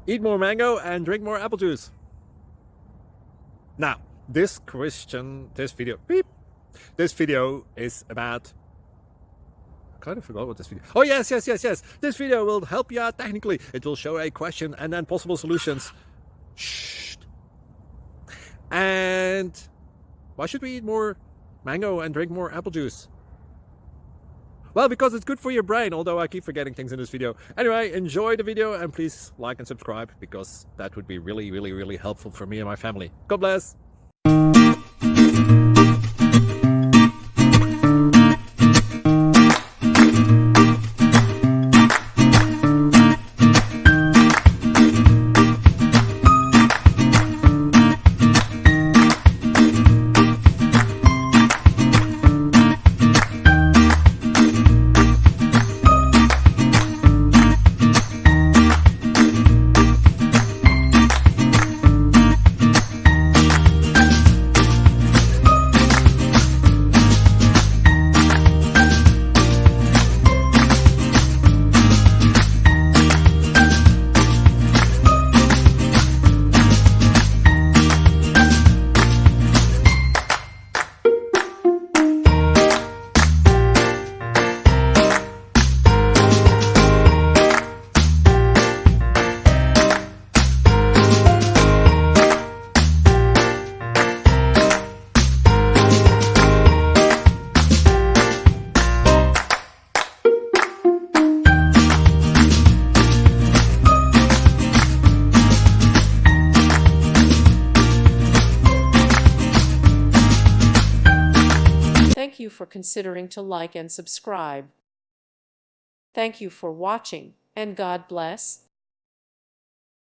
Eat more mango and drink more apple juice. Now, this video is about, I kind of forgot what this video. Oh, yes. This video will help you out technically. It will show a question and then possible solutions. Shh. And why should we eat more mango and drink more apple juice? Well, because it's good for your brain, although I keep forgetting things in this video. Anyway, enjoy the video and please like and subscribe, because that would be really helpful for me and my family. God bless. Thank you for considering to like and subscribe. Thank you for watching, and God bless.